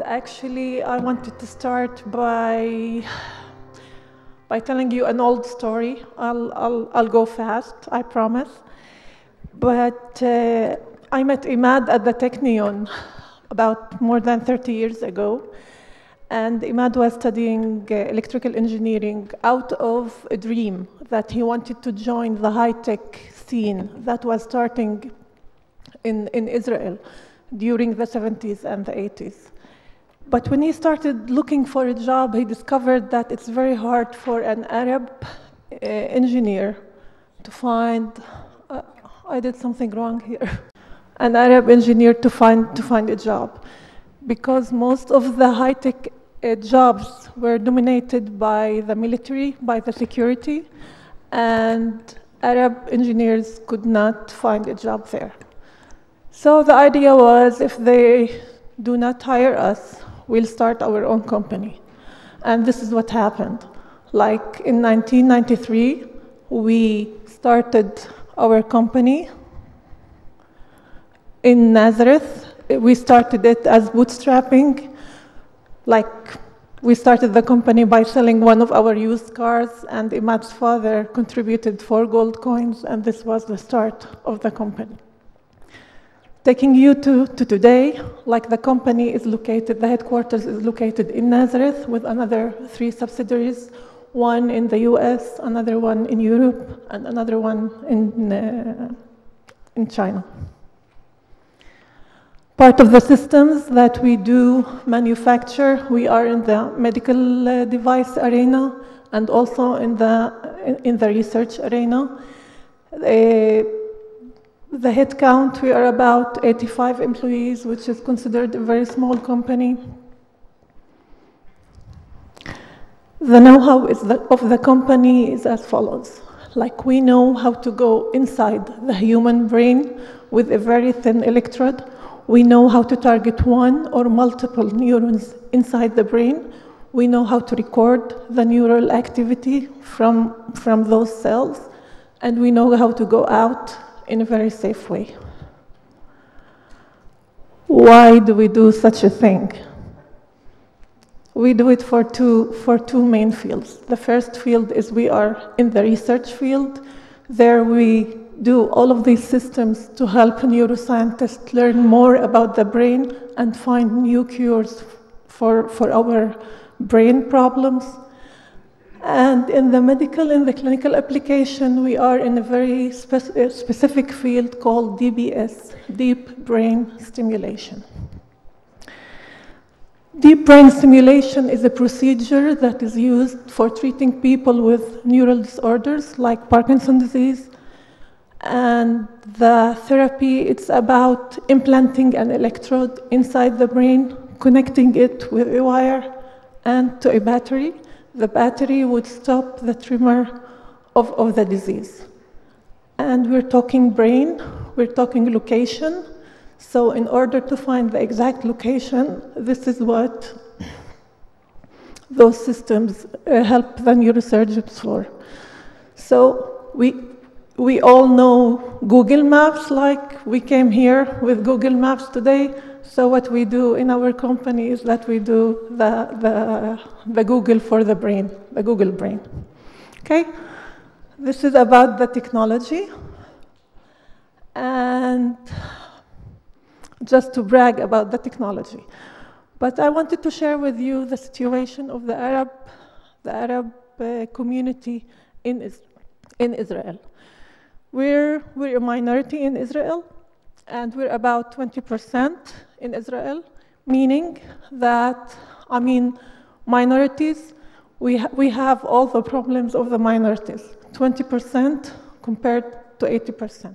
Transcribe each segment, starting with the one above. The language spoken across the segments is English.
And actually, I wanted to start by telling you an old story. I'll go fast, I promise. But I met Imad at the Technion about more than 30 years ago. And Imad was studying electrical engineering out of a dream that he wanted to join the high-tech scene that was starting in Israel during the 70s and the 80s. But when he started looking for a job, he discovered that it's very hard for an Arab engineer to find, I did something wrong here, an Arab engineer to find a job, because most of the high-tech jobs were dominated by the military, by the security, and Arab engineers could not find a job there. So the idea was, if they do not hire us, we'll start our own company. And this is what happened. Like in 1993, we started our company in Nazareth. We started it as bootstrapping. Like, we started the company by selling one of our used cars, and Imad's father contributed 4 gold coins, and this was the start of the company. Taking you to today, like the company is located, the headquarters is located in Nazareth with another 3 subsidiaries, one in the US, another one in Europe, and another one in China. Part of the systems that we do manufacture, we are in the medical device arena and also in the research arena. The head count, we are about 85 employees, which is considered a very small company. The know-how of the company is as follows. Like, we know how to go inside the human brain with a very thin electrode. We know how to target one or multiple neurons inside the brain. We know how to record the neural activity from those cells. And we know how to go out in a very safe way. Why do we do such a thing? We do it for two main fields. The first field is we are in the research field. There we do all of these systems to help neuroscientists learn more about the brain and find new cures for our brain problems. And in the clinical application, we are in a very specific field called DBS, Deep Brain Stimulation. Deep brain stimulation is a procedure that is used for treating people with neural disorders like Parkinson's disease. And the therapy, it's about implanting an electrode inside the brain, connecting it with a wire and to a battery. The battery would stop the tremor of the disease. And we're talking brain, we're talking location. So in order to find the exact location, this is what those systems help the neurosurgeons for. So we all know Google Maps, like we came here with Google Maps today. So what we do in our company is that we do the Google for the brain, the Google brain. Okay? This is about the technology. And just to brag about the technology. But I wanted to share with you the situation of the Arab community in Israel. We're a minority in Israel, and we're about 20% in Israel, meaning that, minorities, we have all the problems of the minorities, 20% compared to 80%.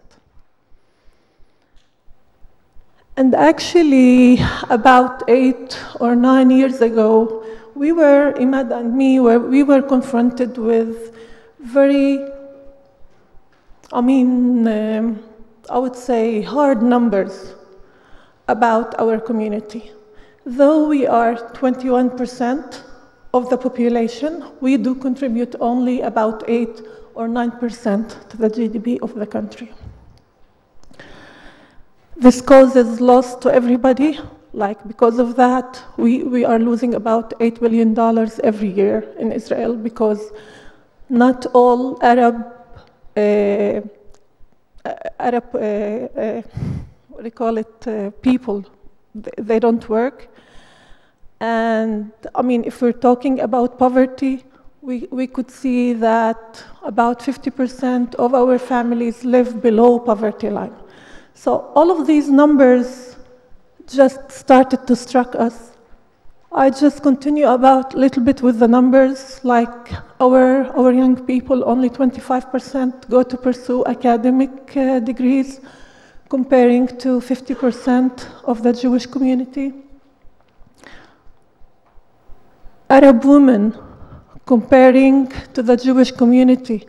And actually, about 8 or 9 years ago, Imad and me, we were confronted with very, I would say hard numbers about our community. Though we are 21% of the population, we do contribute only about 8 or 9% to the GDP of the country. This causes loss to everybody, Like, because of that, we are losing about $8 billion every year in Israel, because not all Arab, what do you call it, people, they don't work. And I mean, if we're talking about poverty, we could see that about 50% of our families live below poverty line. So all of these numbers just started to struck us. I just continue about a little bit with the numbers, like our young people, only 25% go to pursue academic degrees, comparing to 50% of the Jewish community. Arab women, comparing to the Jewish community,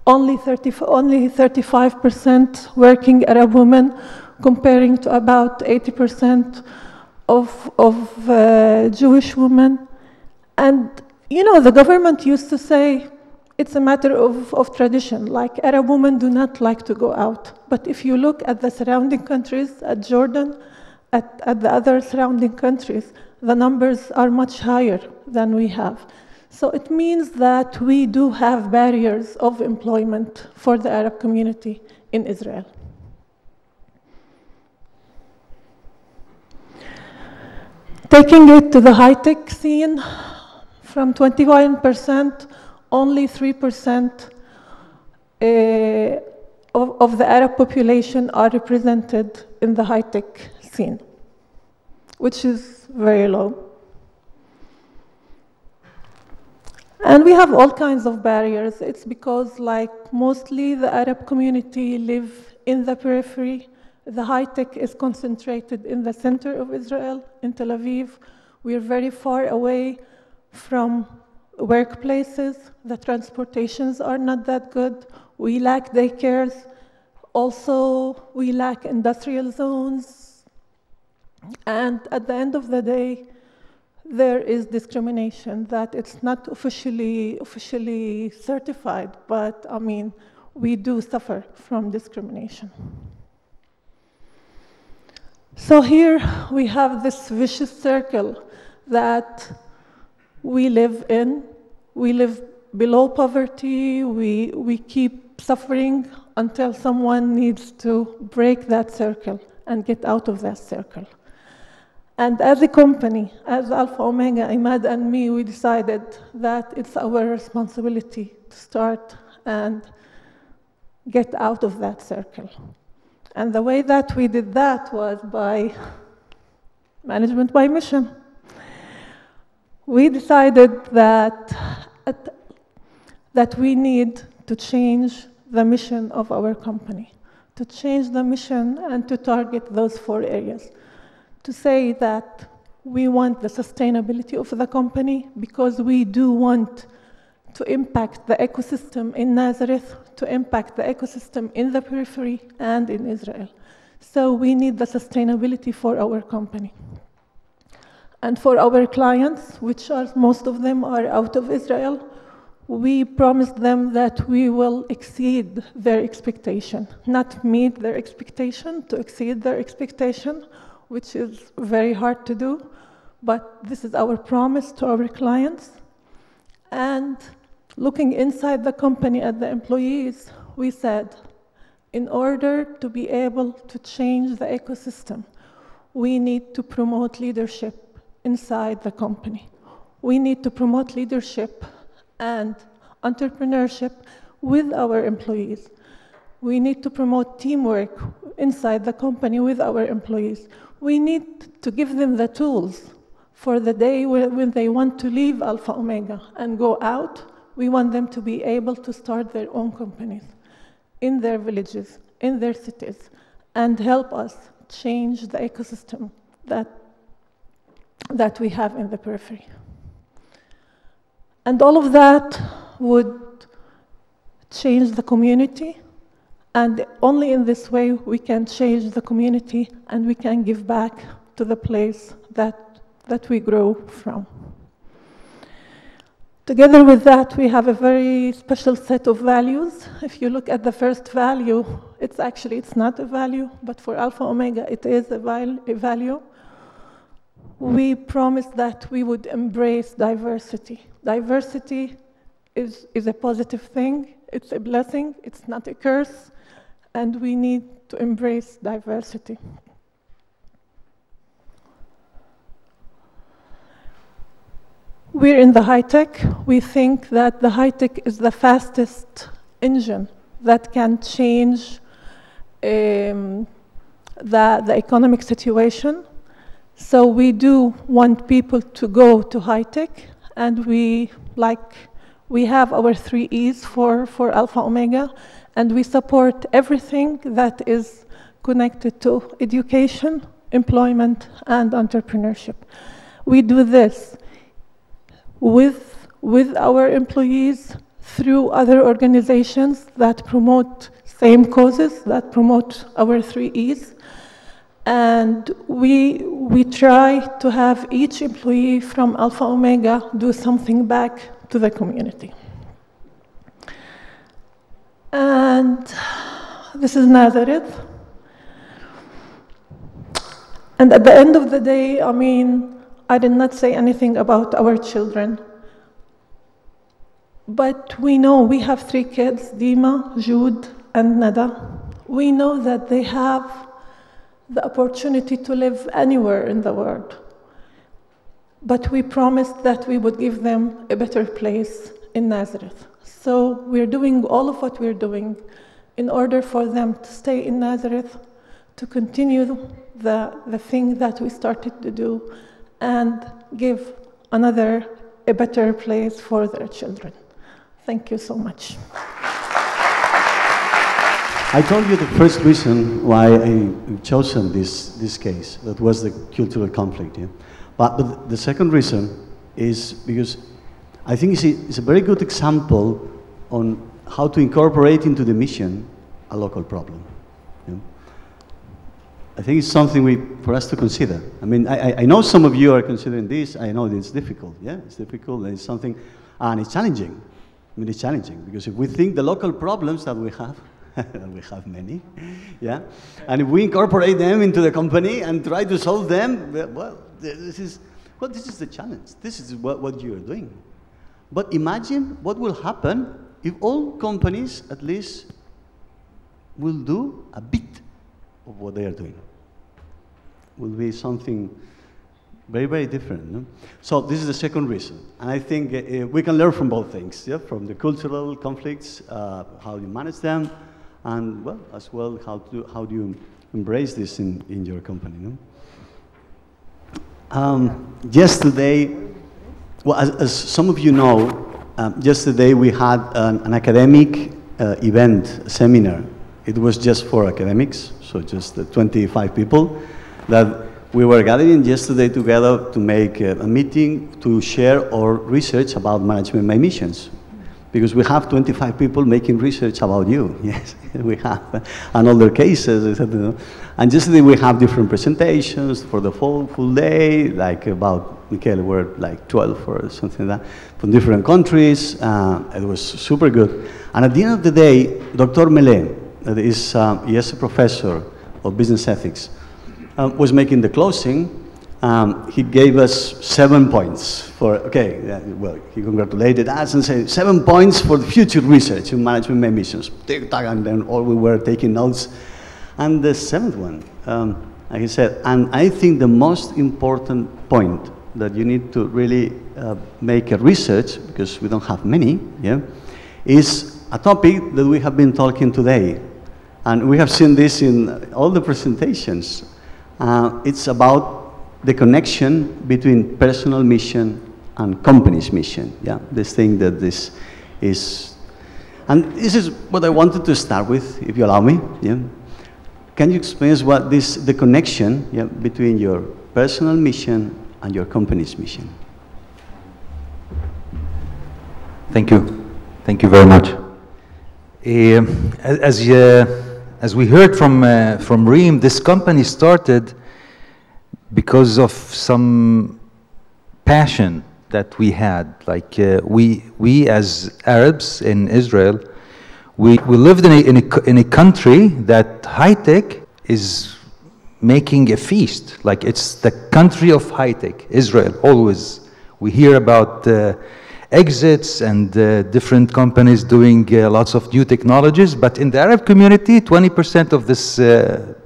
only 35% working Arab women, comparing to about 80% of Jewish women. And, you know, the government used to say it's a matter of tradition, like Arab women do not like to go out. But if you look at the surrounding countries, at Jordan, at the other surrounding countries, the numbers are much higher than we have. So it means that we do have barriers of employment for the Arab community in Israel. Taking it to the high-tech scene, from 21%, only 3% of the Arab population are represented in the high-tech scene, which is very low. And we have all kinds of barriers. It's because, like, mostly the Arab community live in the periphery. The high-tech is concentrated in the center of Israel, in Tel Aviv. We are very far away from workplaces. The transportations are not that good. We lack daycares. Also, we lack industrial zones. And at the end of the day, there is discrimination, that it's not officially certified, but I mean, we do suffer from discrimination. So here we have this vicious circle that we live in. We live below poverty, we keep suffering until someone needs to break that circle and get out of that circle. And as a company, as Alpha Omega, Imad and me, we decided that it's our responsibility to start and get out of that circle. And the way that we did that was by management by mission. We decided that we need to change the mission of our company, to change the mission and to target those 4 areas. To say that we want the sustainability of the company, because we do want to impact the ecosystem in Nazareth, to impact the ecosystem in the periphery and in Israel. So we need the sustainability for our company. And for our clients, which are, most of them are out of Israel, we promised them that we will exceed their expectation, not meet their expectation, to exceed their expectation, which is very hard to do, but this is our promise to our clients. And looking inside the company at the employees, we said, in order to be able to change the ecosystem, we need to promote leadership inside the company. We need to promote leadership and entrepreneurship with our employees. We need to promote teamwork inside the company with our employees. We need to give them the tools for the day when they want to leave Alpha Omega and go out. We want them to be able to start their own companies in their villages, in their cities, and help us change the ecosystem that we have in the periphery. And all of that would change the community, and only in this way we can change the community and we can give back to the place that we grow from. Together with that, we have a very special set of values. If you look at the first value, it's not a value, but for Alpha Omega, it is a value. we promised that we would embrace diversity. Diversity is a positive thing, it's a blessing, it's not a curse, and we need to embrace diversity. We're in the high tech. We think that the high tech is the fastest engine that can change the economic situation. So we do want people to go to high tech, and we have our 3 E's for Alpha Omega, and we support everything that is connected to education, employment, and entrepreneurship. We do this with our employees, through other organizations that promote same causes, that promote our 3 E's. And we try to have each employee from Alpha Omega do something back to the community. And this is Nazareth. And at the end of the day, I mean, I did not say anything about our children. But we know we have 3 kids, Dima, Jude, and Nada. We know that they have the opportunity to live anywhere in the world. But we promised that we would give them a better place in Nazareth. So we're doing all of what we're doing in order for them to stay in Nazareth, to continue the thing that we started to do, and give a better place for their children. Thank you so much. I told you the first reason why I've chosen this case. That was the cultural conflict. Yeah? But the second reason is because I think it's a very good example on how to incorporate into the mission a local problem. Yeah? I think it's something for us to consider. I mean, I know some of you are considering this. I know it's difficult. Yeah, it's difficult. It's something, and it's challenging. I mean, it's challenging because if we think the local problems that we have, we have many, yeah, and if we incorporate them into the company and try to solve them, well, this is the challenge. This is what you are doing. But imagine what will happen if all companies at least will do a bit of what they are doing. Will be something very, very different. No? So this is the second reason. And I think we can learn from both things, yeah? From the cultural conflicts, how you manage them, and well, as well, how do you embrace this in your company. No? Yesterday, well, as some of you know, yesterday we had an academic event, a seminar. It was just for academics, so just 25 people that we were gathering yesterday together to make a meeting to share our research about management by missions. Because we have 25 people making research about you. Yes, we have. And other cases, etc. And yesterday we have different presentations for the full day, like about, Michele, were like 12 or something like that, from different countries. It was super good. And at the end of the day, Dr. Melé, that is, he is a professor of business ethics, was making the closing. He gave us 7 points for, well, he congratulated us and said 7 points for the future research in management by missions. And then all we were taking notes. And the 7th one, like he said, and I think the most important point that you need to really make a research, because we don't have many, yeah, is a topic that we have been talking today. And we have seen this in all the presentations. It's about the connection between personal mission and company's mission. Yeah, this thing that this is, and this is what I wanted to start with, if you allow me. Yeah, can you explain what the connection, yeah, between your personal mission and your company's mission? Thank you very much. As we heard from Reem, this company started because of some passion that we had. Like we as Arabs in Israel, we lived in a country that high tech is making a feast. Like, it's the country of high-tech, Israel, always. We hear about exits and different companies doing lots of new technologies, but in the Arab community, 20% of this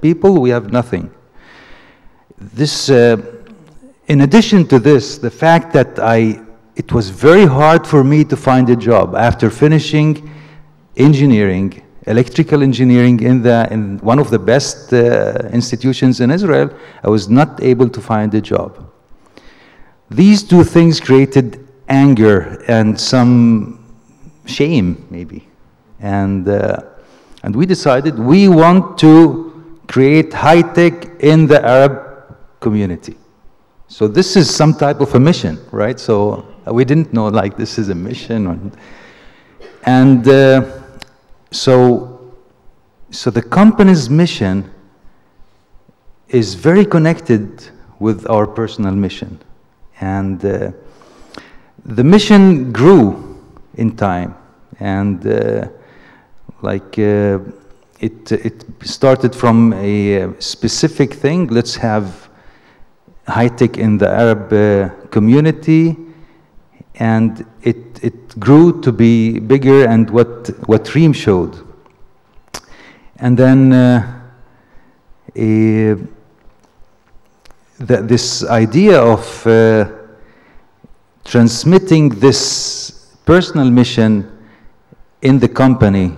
people, we have nothing. This, in addition to this, the fact that it was very hard for me to find a job after finishing engineering, electrical engineering in one of the best institutions in Israel, I was not able to find a job. These two things created anger and some shame, maybe. And we decided we want to create high-tech in the Arab community. So this is some type of a mission, right? So we didn't know, like, this is a mission. So the company's mission is very connected with our personal mission. And the mission grew in time. And it started from a specific thing. Let's have high-tech in the Arab community. And it grew to be bigger, and what Reem showed. And then this idea of transmitting this personal mission in the company.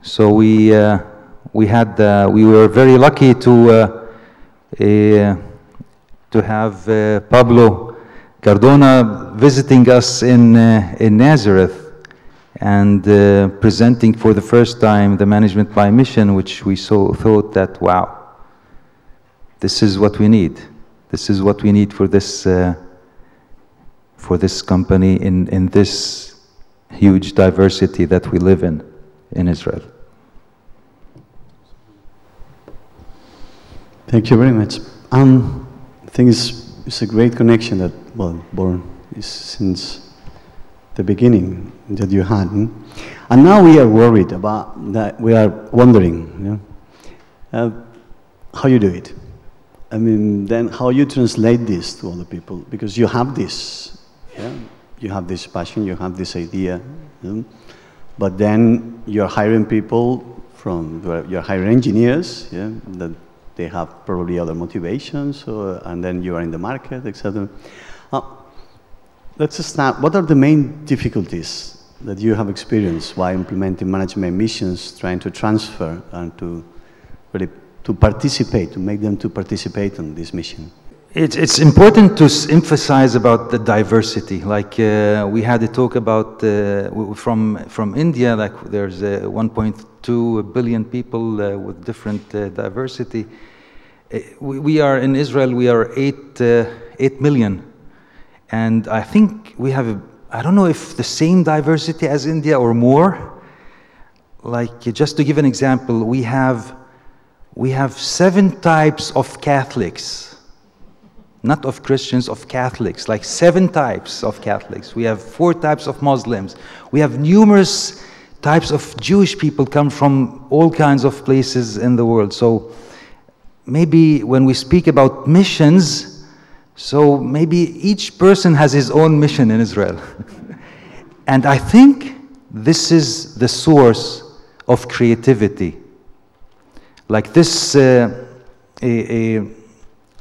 So we were very lucky to have Pablo Cardona visiting us in Nazareth and presenting for the first time the management by mission, which we thought that, wow, this is what we need. This is what we need for this company in this huge diversity that we live in Israel. Thank you very much. I think it's a great connection that, well, born is since the beginning that you had. And now we are worried about that, we are wondering, how you do it. I mean, then how you translate this to other people, because you have this, you have this passion, you have this idea, but then you're hiring people you're hiring engineers, that they have probably other motivations, and then you are in the market, etc. Let's start. What are the main difficulties that you have experienced while implementing management missions, trying to transfer and to really to participate, to make them to participate in this mission? It's important to emphasize about the diversity. Like we had a talk about from India, like there's 1.2 billion people with different diversity. We are in Israel, we are 8 million. And I think we have, I don't know if the same diversity as India or more. Like, just to give an example, we have 7 types of Catholics. Not of Christians, of Catholics, like 7 types of Catholics. We have 4 types of Muslims. We have numerous types of Jewish people come from all kinds of places in the world. So maybe when we speak about missions, so maybe each person has his own mission in Israel. And I think this is the source of creativity. Like this,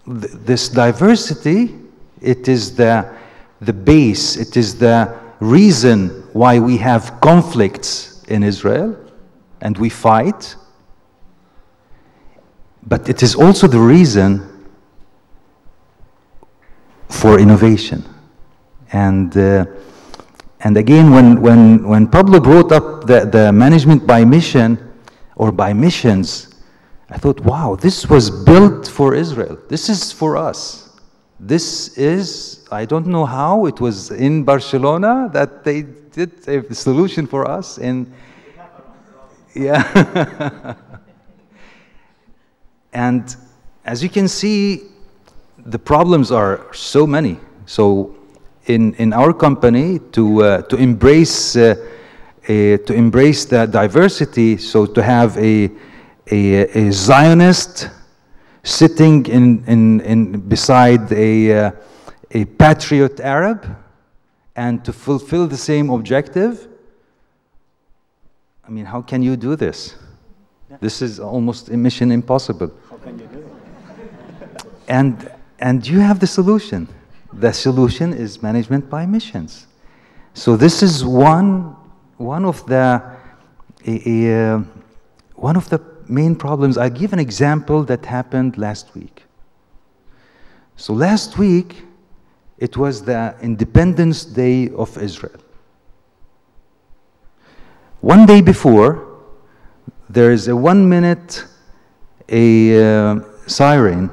this diversity, it is the base, it is the reason why we have conflicts in Israel and we fight, but it is also the reason for innovation. And again, when Pablo brought up the management by mission or by missions, I thought, wow, this was built for Israel. This is for us. This is, I don't know how, it was in Barcelona that they did a solution for us. And yeah. And as you can see, the problems are so many. So in our company, to embrace the diversity, so to have a Zionist sitting beside a patriot Arab and to fulfill the same objective. I mean, how can you do this? Yeah. This is almost a mission impossible. How can you do it? And you have the solution. The solution is management by missions. So this is one of the main problems. I'll give an example that happened last week. So last week, it was the Independence Day of Israel. One day before, there is a 1 minute siren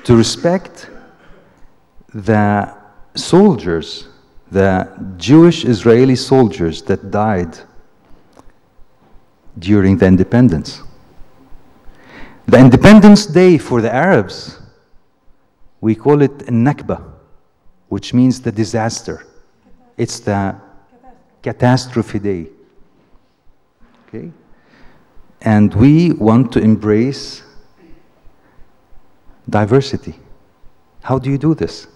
to respect the soldiers, the Jewish Israeli soldiers that died during the independence. The Independence Day for the Arabs, we call it Nakba, which means the disaster. It's the catastrophe day. Okay? And we want to embrace diversity. How do you do this?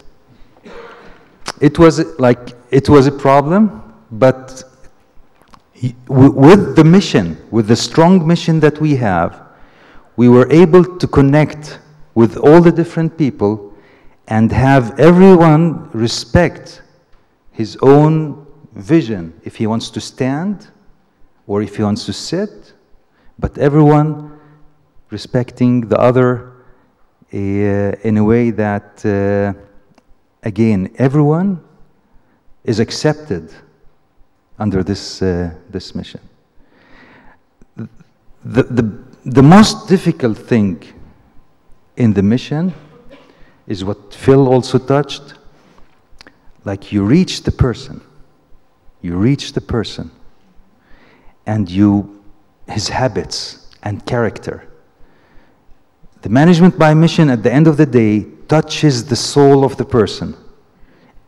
It was a problem, but with the mission, with the strong mission that we have, we were able to connect with all the different people and have everyone respect his own vision, if he wants to stand or if he wants to sit, but everyone respecting the other in a way that, again, everyone is accepted under this mission. The most difficult thing in the mission is what Phil also touched, like you reach the person and his habits and character. The management by mission at the end of the day touches the soul of the person,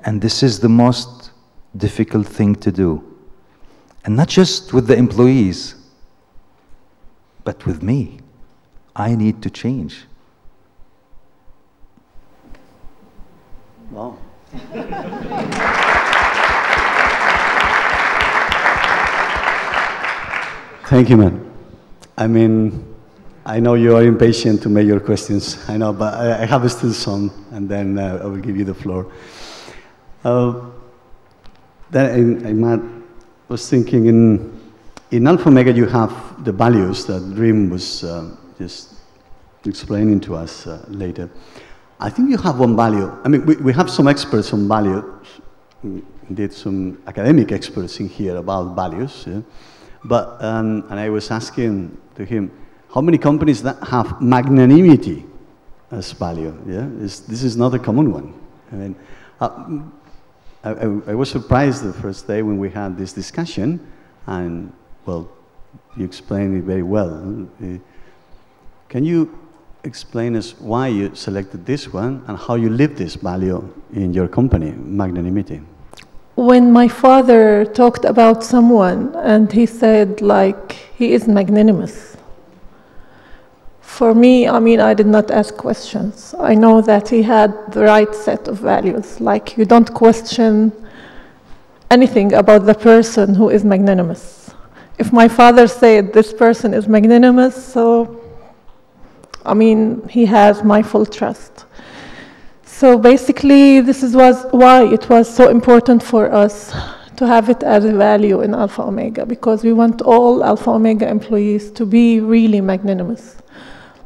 and this is the most difficult thing to do. And not just with the employees, but with me. I need to change. Wow. Thank you, man. I mean, I know you are impatient to make your questions. I know, but I have still some, and then I will give you the floor. Then Imad was thinking in Alpha Omega you have the values that Reem was just explaining to us later. I think you have one value. I mean, we have some experts on values, indeed some academic experts in here about values. Yeah? But, and I was asking to him, how many companies that have magnanimity as value? Yeah? This is not a common one. I mean, I was surprised the first day when we had this discussion, and, well, you explained it very well. Can you explain us why you selected this one and how you live this value in your company, magnanimity? When my father talked about someone and he said, like, he is magnanimous. For me, I mean, I did not ask questions. I know that he had the right set of values. Like, you don't question anything about the person who is magnanimous. If my father said this person is magnanimous, so, I mean, he has my full trust. So basically, this was why it was so important for us to have it as a value in Alpha Omega, because we want all Alpha Omega employees to be really magnanimous,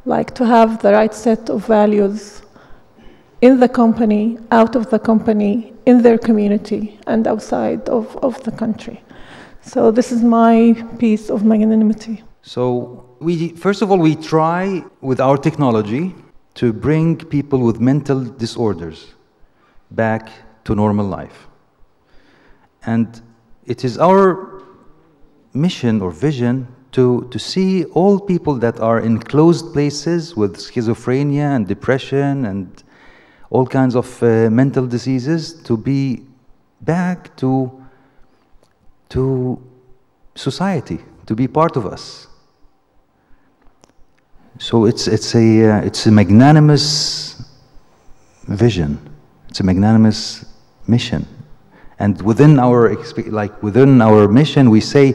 like to have the right set of values in the company, out of the company, in their community, and outside of the country. So this is my piece of magnanimity. So first of all, we try with our technology to bring people with mental disorders back to normal life. And it is our mission or vision to see all people that are in closed places with schizophrenia and depression and all kinds of mental diseases to be back to society, to be part of us. So it's a magnanimous vision. It's a magnanimous mission. And within our mission, we say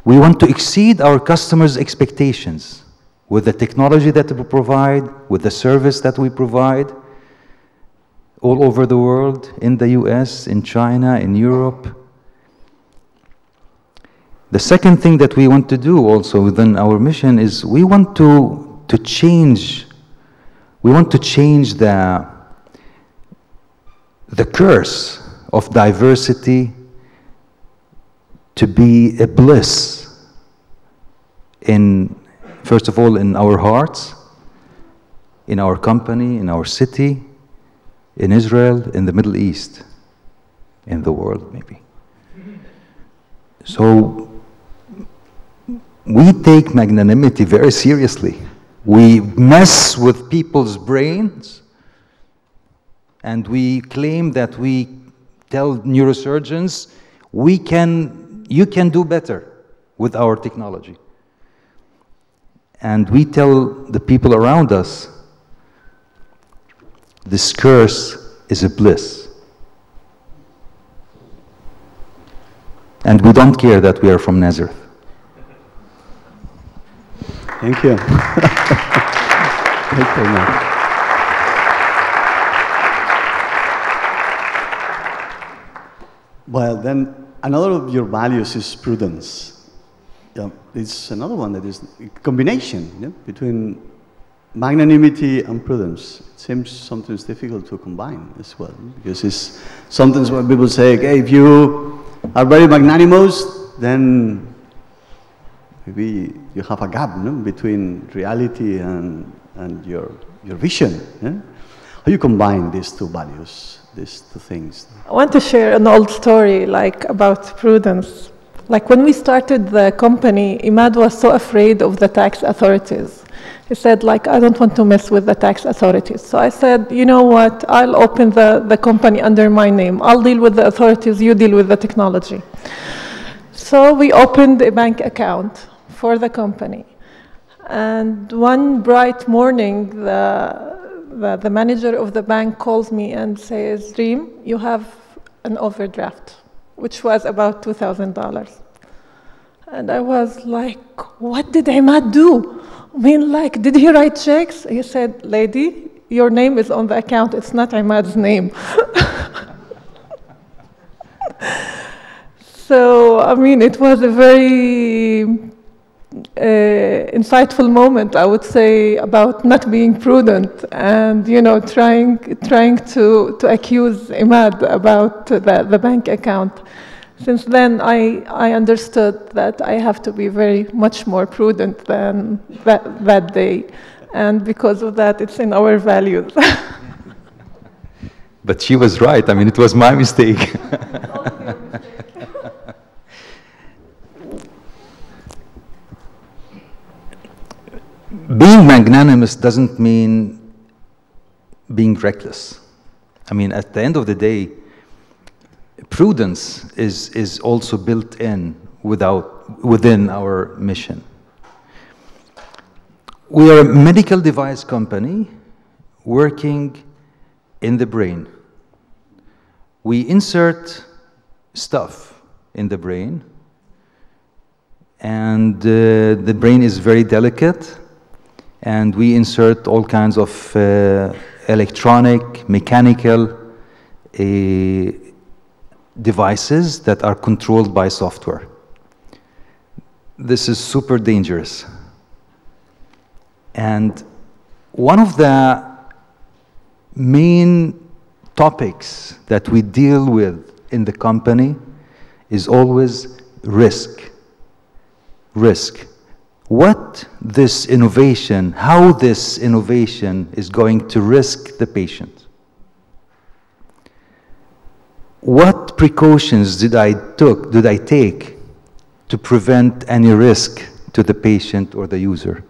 we want to exceed our customers' expectations with the technology that we provide, with the service that we provide all over the world, in the US, in China, in Europe. The second thing that we want to do also within our mission is we want to change the curse of diversity to be a bliss first of all, in our hearts, in our company, in our city, in Israel, in the Middle East, in the world maybe. So we take magnanimity very seriously. We mess with people's brains, and we claim that we tell neurosurgeons, you can do better with our technology. And we tell the people around us, this curse is a bliss. And we don't care that we are from Nazareth. Thank you. Thank you very much. Well, then another of your values is prudence. Yeah, it's another one that is a combination between magnanimity and prudence. It seems sometimes difficult to combine as well, because it's sometimes when people say, okay, if you are very magnanimous, then maybe you have a gap between reality and your vision. Yeah? How do you combine these two values, these two things? I want to share an old story about prudence. When we started the company, Imad was so afraid of the tax authorities. He said, I don't want to mess with the tax authorities. So I said, you know what, I'll open the company under my name. I'll deal with the authorities, you deal with the technology. So we opened a bank account for the company. And one bright morning, the manager of the bank calls me and says, Reem, you have an overdraft, which was about $2,000. And I was like, what did Imad do? I mean, did he write checks? He said, lady, your name is on the account. It's not Imad's name. So, I mean, it was a very insightful moment, I would say, about not being prudent and, trying to accuse Imad about the bank account. Since then, I understood that I have to be very much more prudent than that day. And because of that, it's in our values. But she was right. I mean, it was my mistake. Being magnanimous doesn't mean being reckless. I mean, at the end of the day, prudence is also built in within our mission. We are a medical device company working in the brain. We insert stuff in the brain, and the brain is very delicate, and we insert all kinds of electronic, mechanical devices that are controlled by software. This is super dangerous. And one of the main topics that we deal with in the company is always risk. Risk. How this innovation is going to risk the patient. What precautions did I take to prevent any risk to the patient or the user?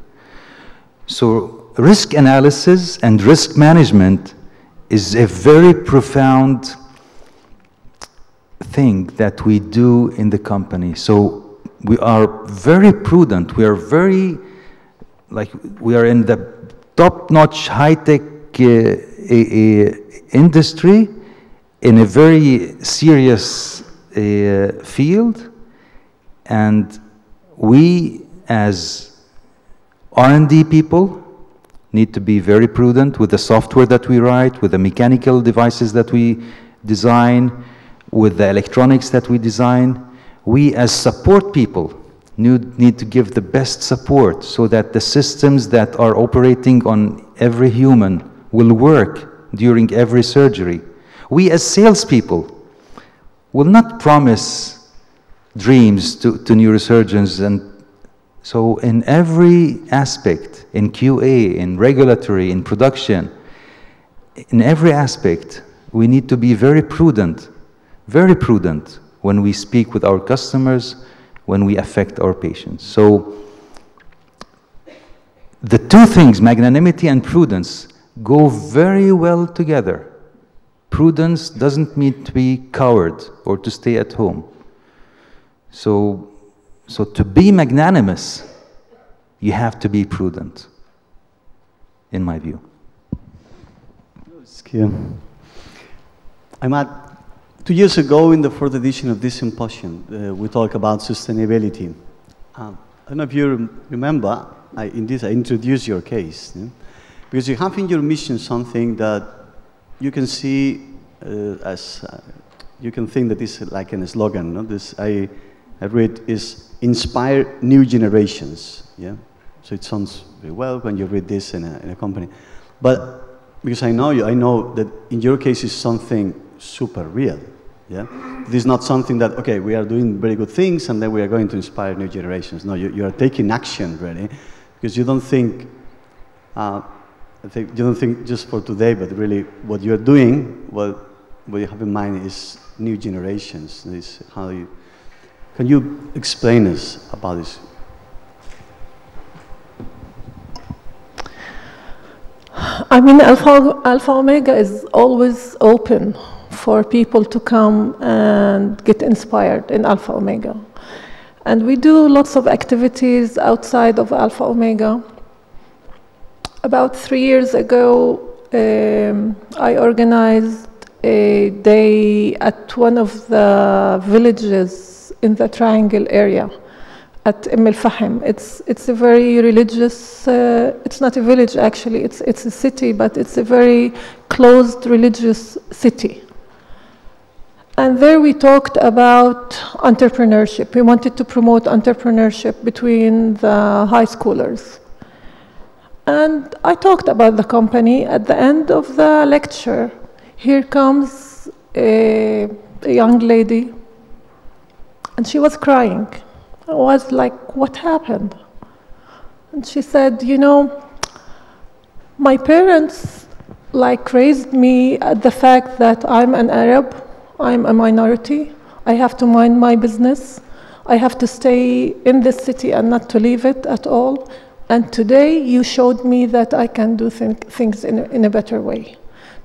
So risk analysis and risk management is a very profound thing that we do in the company. So we are very prudent. We are very like we are in the top-notch high-tech industry in a very serious field, and we as R&D people need to be very prudent with the software that we write, with the mechanical devices that we design, with the electronics that we design. We as support people need to give the best support so that the systems that are operating on every human will work during every surgery. We as salespeople will not promise dreams to neurosurgeons, and so in every aspect, in QA, in regulatory, in production, in every aspect, we need to be very prudent when we speak with our customers, when we affect our patients. So the two things, magnanimity and prudence, go very well together. Prudence doesn't mean to be coward or to stay at home. So to be magnanimous, you have to be prudent, in my view. Imad, 2 years ago in the fourth edition of this symposium, we talked about sustainability. I don't know if you remember, I introduced your case. Yeah? Because you have in your mission something that you can see you can think that is like a slogan. No? This I read is inspire new generations. Yeah, so it sounds very well when you read this in a company, but because I know you, I know that in your case is something super real. Yeah, this is not something that okay we are doing very good things and then we are going to inspire new generations. No, you are taking action really, because you don't think. I think you don't think just for today, but really what you're doing, what you have in mind is new generations. Is how you, can you explain us about this? I mean, Alpha Omega is always open for people to come and get inspired in Alpha Omega. And we do lots of activities outside of Alpha Omega. About 3 years ago, I organized a day at one of the villages in the Triangle area at Fahim. It's a very religious, it's not a village actually, it's a city, but it's a very closed religious city. And there we talked about entrepreneurship. We wanted to promote entrepreneurship between the high schoolers. And I talked about the company. At the end of the lecture, here comes a young lady, and she was crying. I was like, what happened? And she said, you know, my parents raised me at the fact that I'm an Arab, I'm a minority, I have to mind my business, I have to stay in this city and not to leave it at all. And today you showed me that I can do things in a better way.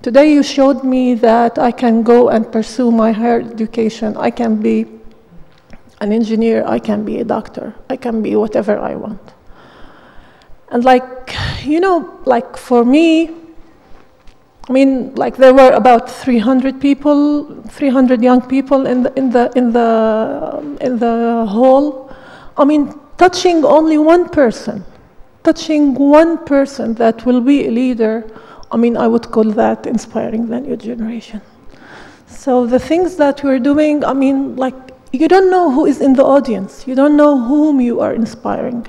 Today you showed me that I can go and pursue my higher education. I can be an engineer, I can be a doctor, I can be whatever I want. And for me, I mean, there were about 300 people, 300 young people in the hall. I mean, touching only one person. Touching one person that will be a leader, I mean, I would call that inspiring the new generation. So the things that we're doing, I mean, you don't know who is in the audience. You don't know whom you are inspiring.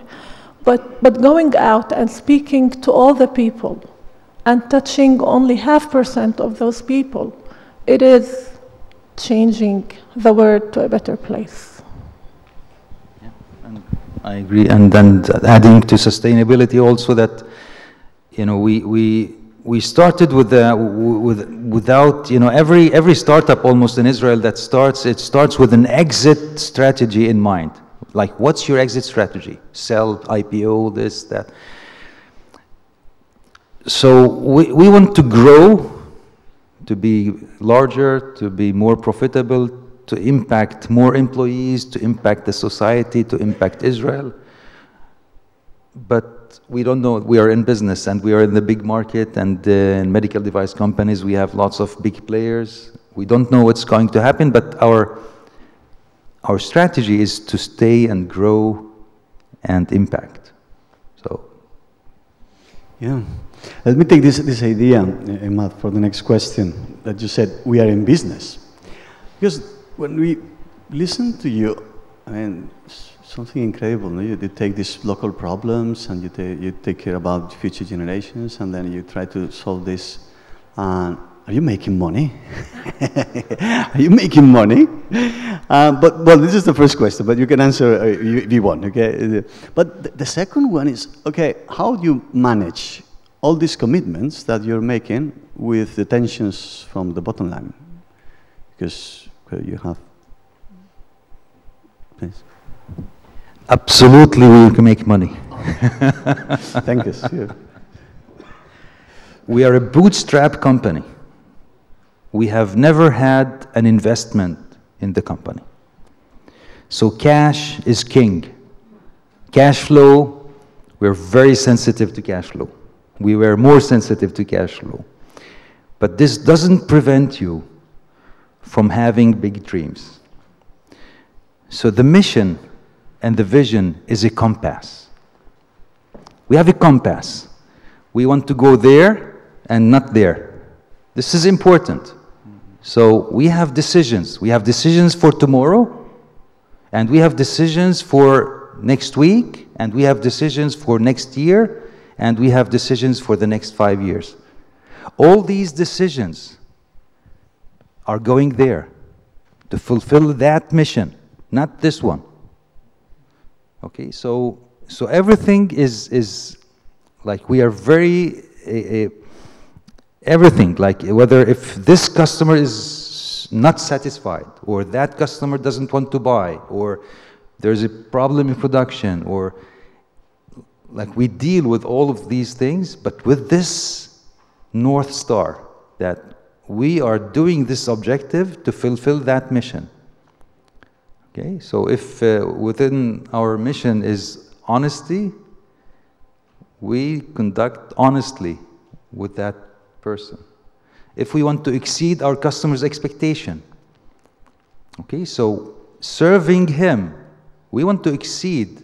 But going out and speaking to all the people and touching only 0.5% of those people, it is changing the world to a better place. I agree, and then adding to sustainability also that, you know, we started without, you know, every startup almost in Israel that starts with an exit strategy in mind. Like, what's your exit strategy? Sell, IPO, this, that. So we want to grow, to be larger, to be more profitable, to impact more employees, to impact the society, to impact Israel. But but we don't know. We are in business, and we are in the big market, and in medical device companies, we have lots of big players. We don't know what's going to happen, but our strategy is to stay and grow and impact. So, yeah. Let me take this idea, Imad, for the next question that you said, we are in business. Because when we listen to you, I mean, something incredible. No? You take these local problems and you take care about future generations, and then you try to solve this. Are you making money? Are you making money? Well, this is the first question, but you can answer if you want, okay? But the second one is, okay, how do you manage all these commitments that you're making with the tensions from the bottom line? Because you have... Please. Absolutely, we can make money. Thank you. Sure. We are a bootstrap company. We have never had an investment in the company. So cash is king. Cash flow, we're very sensitive to cash flow. We were more sensitive to cash flow. But this doesn't prevent you from having big dreams. So the mission and the vision is a compass. We have a compass. We want to go there and not there. This is important. So we have decisions. We have decisions for tomorrow, and we have decisions for next week, and we have decisions for next year, and we have decisions for the next 5 years. All these decisions are going there to fulfill that mission, not this one. Okay, so everything is like we are very everything, like whether if this customer is not satisfied, or that customer doesn't want to buy, or there's a problem in production, or like we deal with all of these things, but with this North Star, that we are doing this objective to fulfill that mission. Okay, so if within our mission is honesty, we conduct honestly with that person. If we want to exceed our customer's expectation, okay, so serving him, we want to exceed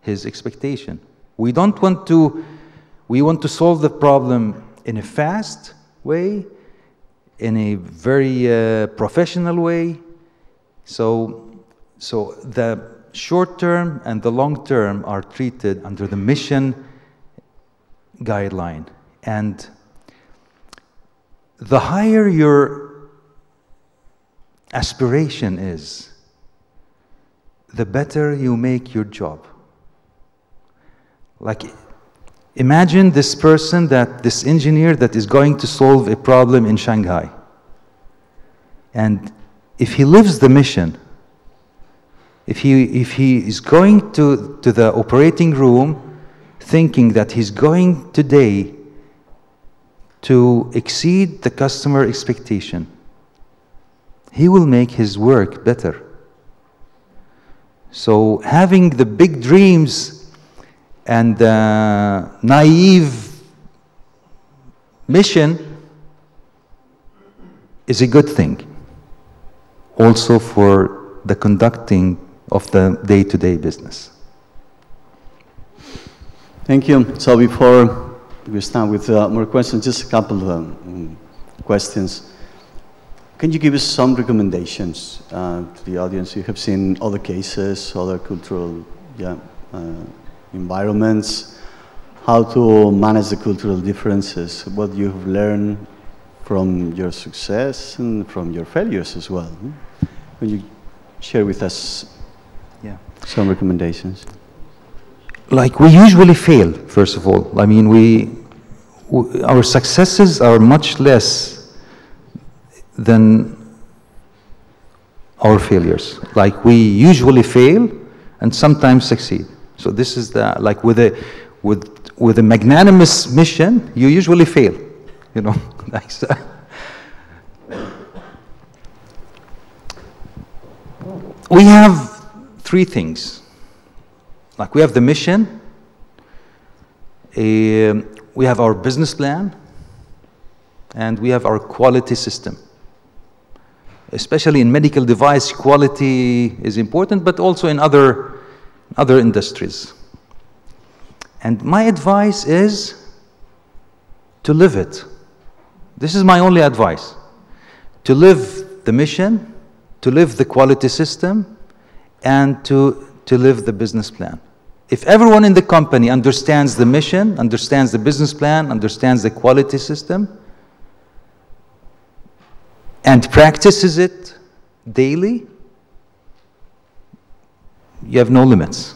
his expectation. We don't want to, we want to solve the problem in a fast way, in a very professional way. So the short term and the long term are treated under the mission guideline. And the higher your aspiration is, the better you make your job. Like, imagine this person, this engineer that is going to solve a problem in Shanghai. And if he lives the mission, if he is going to the operating room thinking that he's going today to exceed the customer expectation, he will make his work better. So having the big dreams and naive mission is a good thing, also for the conducting of the day-to-day business. Thank you. So before we start with more questions, just a couple of questions. Can you give us some recommendations to the audience? You have seen other cases, other cultural environments, how to manage the cultural differences, what you have learned from your success and from your failures as well. Can you share with us some recommendations? Like, we usually fail, first of all. I mean, our successes are much less than our failures. Like, we usually fail and sometimes succeed. So this is the, like, with a magnanimous mission, you usually fail, you know. Like, so. We have three things. Like, we have the mission, We have our business plan, and we have our quality system. Especially in medical device, quality is important, but also in other industries. And my advice is to live it. This is my only advice. To live the mission, to live the quality system, and to live the business plan. If everyone in the company understands the mission, understands the business plan, understands the quality system, and practices it daily, you have no limits.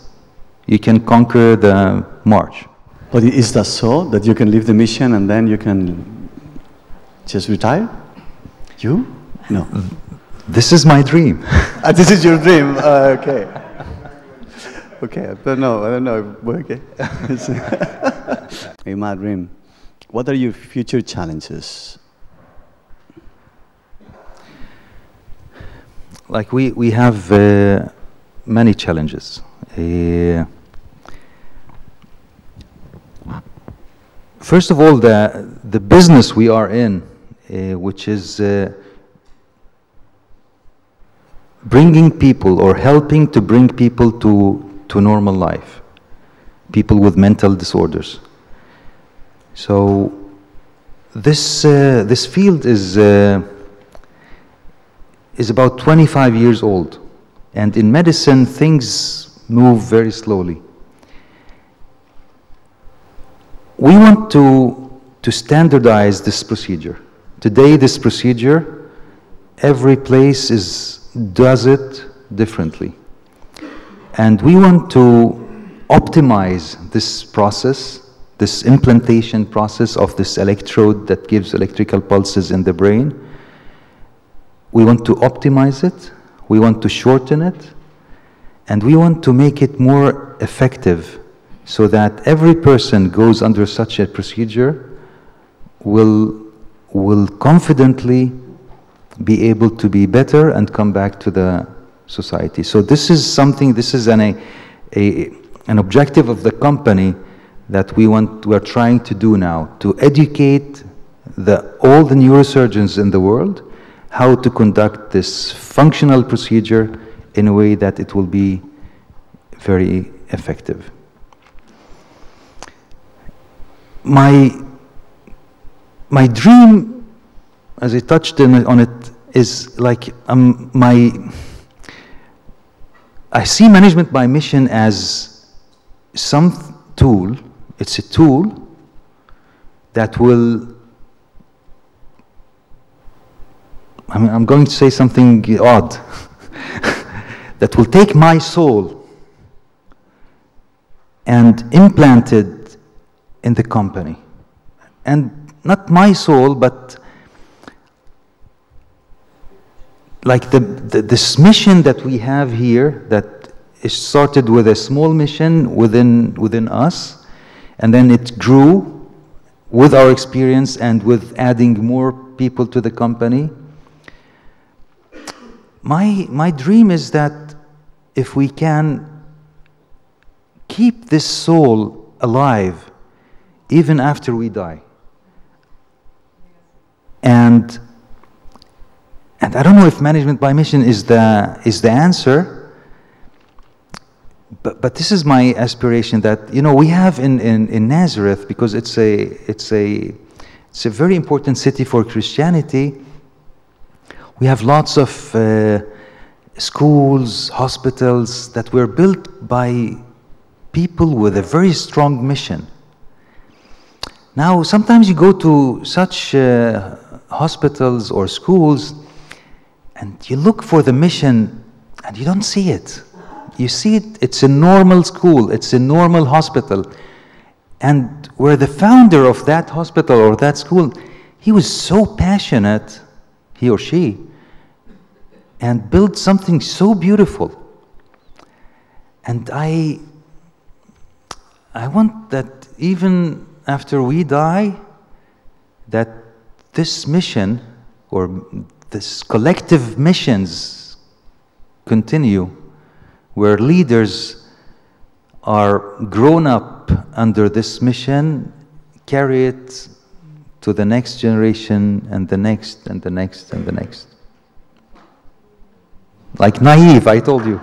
You can conquer the march. But is that so, that you can leave the mission and then you can just retire? You? No. This is my dream. This is your dream? Okay. Okay, I don't know. Okay. Imad, Reem, what are your future challenges? Like we have many challenges. First of all, the business we are in, which is bringing people or helping to bring people to normal life, people with mental disorders. So this field is about 25 years old, and in medicine things move very slowly. We want to standardize this procedure. Today this procedure, every place does it differently. And we want to optimize this process, this implantation process of this electrode that gives electrical pulses in the brain. We want to optimize it, we want to shorten it, and we want to make it more effective so that every person goes under such a procedure will confidently be able to be better and come back to the society. So this is an objective of the company that we're trying to do now, to educate all the neurosurgeons in the world how to conduct this functional procedure in a way that it will be very effective. My dream, as I touched on it, is like I see management by mission as some tool. It's a tool that will, I'm going to say something odd, that will take my soul and implant it in the company. And not my soul, but like this mission that we have here, that is started with a small mission within us, and then it grew with our experience and with adding more people to the company. My dream is that if we can keep this soul alive even after we die, and I don't know if management by mission is the answer, but this is my aspiration, that we have in Nazareth, because it's a very important city for Christianity. We have lots of schools, hospitals that were built by people with a very strong mission. Now, sometimes you go to such hospitals or schools and you look for the mission and you don't see it. You see it, it's a normal school, it's a normal hospital. And where the founder of that hospital or that school, he was so passionate, he or she, and built something so beautiful. And I want that even after we die, that this mission, or this collective missions, continue, where leaders are grown up under this mission carry it to the next generation and the next and the next and the next. Like naive, I told you.